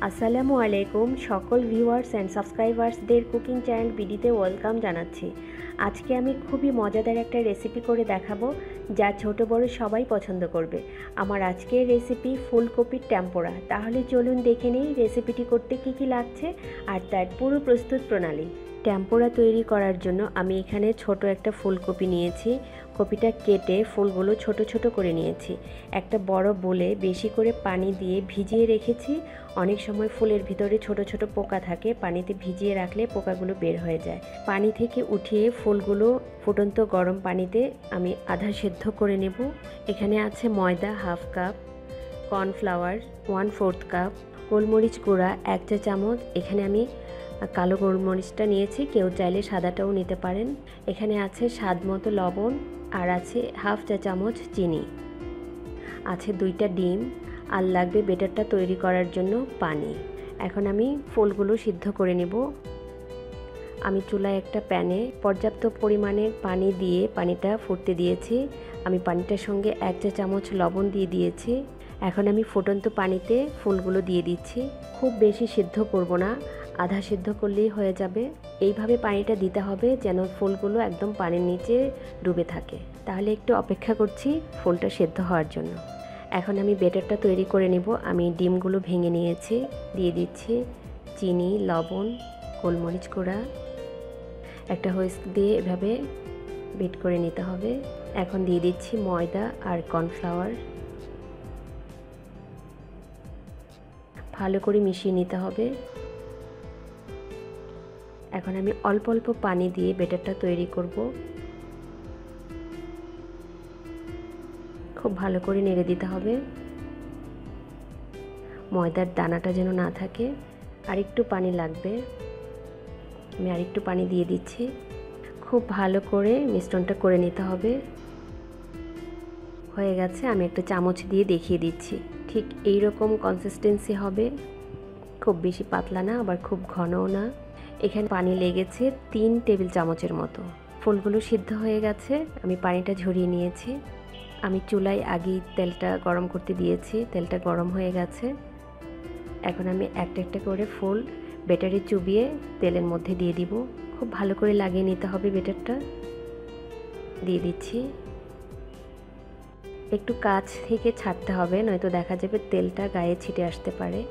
আসসালামু আলাইকুম সকল ভিউয়ার্স অ্যান্ড সাবস্ক্রাইবার্সদের কুকিং চ্যানেল বিডিতে ওয়েলকাম জানাচ্ছি। আজকে আমি খুবই মজাদার একটা রেসিপি করে দেখাবো, যা ছোট বড় সবাই পছন্দ করবে। আমার আজকের রেসিপি ফুলকপির টেম্পোরা। তাহলে চলুন দেখে নিই রেসিপিটি করতে কী কী লাগছে আর তার পুরো প্রস্তুত প্রণালী। টেম্পোরা তৈরি করার জন্য আমি এখানে ছোট একটা ফুলকপি নিয়েছি। কপিটা কেটে ফুলগুলো ছোট ছোট করে নিয়েছি। একটা বড় বোলে বেশি করে পানি দিয়ে ভিজিয়ে রেখেছি। অনেক সময় ফুলের ভিতরে ছোট ছোট পোকা থাকে, পানিতে ভিজিয়ে রাখলে পোকাগুলো বের হয়ে যায়। পানি থেকে উঠিয়ে ফুলগুলো ফুটন্ত গরম পানিতে আমি আধা সেদ্ধ করে নেব। এখানে আছে ময়দা হাফ কাপ, কর্নফ্লাওয়ার 1/4 কাপ, গোলমরিচ গুঁড়া 1 চা চামচ। এখানে আমি কালো গোলমরিচটা নিয়েছি, কেউ চাইলে সাদাটাও নিতে পারেন। এখানে আছে স্বাদ মতো লবণ আর আছে হাফ চা চামচ চিনি, আছে 2টা ডিম, আর লাগবে বেটারটা তৈরি করার জন্য পানি। এখন আমি ফুলগুলো সিদ্ধ করে নেব। আমি চুলায় একটা প্যানে পর্যাপ্ত পরিমাণে পানি দিয়ে পানিটা ফুটতে দিয়েছি। আমি পানিটার সঙ্গে 1 চা চামচ লবণ দিয়ে দিয়েছি। এখন আমি ফুটন্ত পানিতে ফুলগুলো দিয়ে দিচ্ছি। খুব বেশি সিদ্ধ করব না, আধা সিদ্ধ করলেই হয়ে যাবে। এইভাবে পানিটা দিতে হবে যেন ফুলগুলো একদম পানির নিচে ডুবে থাকে। তাহলে একটু অপেক্ষা করছি ফুলটা সিদ্ধ হওয়ার জন্য। এখন আমি বেটারটা তৈরি করে নেব। আমি ডিমগুলো ভেঙে নিয়েছি, দিয়ে দিচ্ছি চিনি, লবণ, গোলমরিচ গুঁড়া। একটা হুইস্ক দিয়ে এভাবে বিট করে নিতে হবে। এখন দিয়ে দিচ্ছি ময়দা আর কর্নফ্লাওয়ার। ভালো করে মিশিয়ে নিতে হবে। এখন আমি অল্প অল্প পানি দিয়ে বেটারটা তৈরি করব। খুব ভালো করে নেড়ে দিতে হবে, ময়দার দানাটা যেন না থাকে। আর একটু পানি লাগবে, আমি আরেকটু পানি দিয়ে দিচ্ছি। খুব ভালো করে মিশ্রণটা করে নিতে হবে। হয়ে গেছে, আমি একটা চামচ দিয়ে দেখিয়ে দিচ্ছি। ঠিক এই রকম কনসিস্টেন্সি হবে, খুব বেশি পাতলা না আবার খুব ঘনও না। এখানে পানি লেগেছে 3 টেবিল চামচের মতো। ফুলগুলো সিদ্ধ হয়ে গেছে, আমি পানিটা ঝরিয়ে নিয়েছি। আমি চুলায় আগেই তেলটা গরম করতে দিয়েছি, তেলটা গরম হয়ে গেছে। এখন আমি একটা একটা করে ফুল বেটারে চুবিয়ে তেলের মধ্যে দিয়ে দিব। খুব ভালো করে লাগিয়ে নিতে হবে বেটারটা। দিয়ে দিচ্ছি। একটু কাছ থেকে ছাড়তে হবে, নয়তো দেখা যাবে তেলটা গায়ে ছিটে আসতে পারে।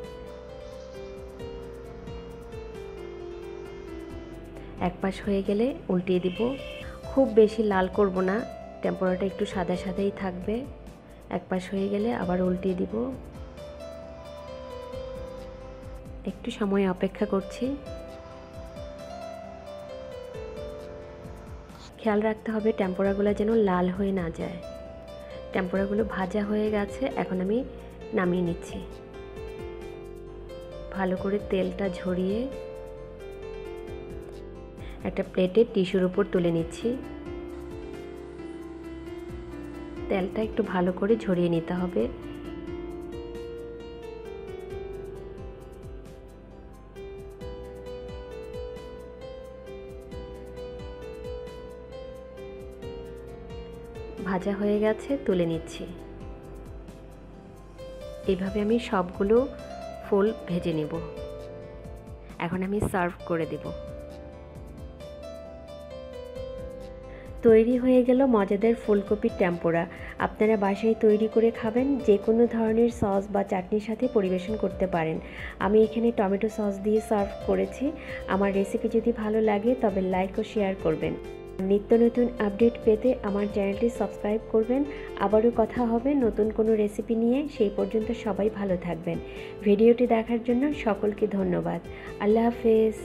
এক পাশ হয়ে গেলে উল্টিয়ে দিব। খুব বেশি লাল করব না, টেম্পোরাটা একটু সাদা সাদাই থাকবে। এক পাশ হয়ে গেলে আবার উল্টিয়ে দিব। একটু সময় অপেক্ষা করছি। খেয়াল রাখতে হবে টেম্পোরাগুলো যেন লাল হয়ে না যায়। টেম্পোরাগুলো ভাজা হয়ে গেছে, এখন আমি নামিয়ে নিচ্ছি। ভালো করে তেলটা ঝরিয়ে একটা প্লেটে টিস্যুর উপর তুলে নিচ্ছি। তেলটা একটু ভালো করে ঝরিয়ে নিতে হবে। ভাজা হয়ে গেছে, তুলে নিচ্ছি। এইভাবে আমি সবগুলো ফুল ভেজে নেব। এখন আমি সার্ভ করে দেব। তৈরি হয়ে গেল মজাদার ফুলকপির টেম্পোরা। আপনারা বাসায় তৈরি করে খাবেন, যে কোনো ধরনের সস বা চাটনির সাথে পরিবেশন করতে পারেন। আমি এখানে টমেটো সস দিয়ে সার্ভ করেছি। আমার রেসিপি যদি ভালো লাগে তবে লাইক ও শেয়ার করবেন। নিত্য নতুন আপডেট পেতে আমার চ্যানেলটি সাবস্ক্রাইব করবেন। আবারও কথা হবে নতুন কোনো রেসিপি নিয়ে। সেই পর্যন্ত সবাই ভালো থাকবেন। ভিডিওটি দেখার জন্য সকলকে ধন্যবাদ। আল্লাহ হাফেজ।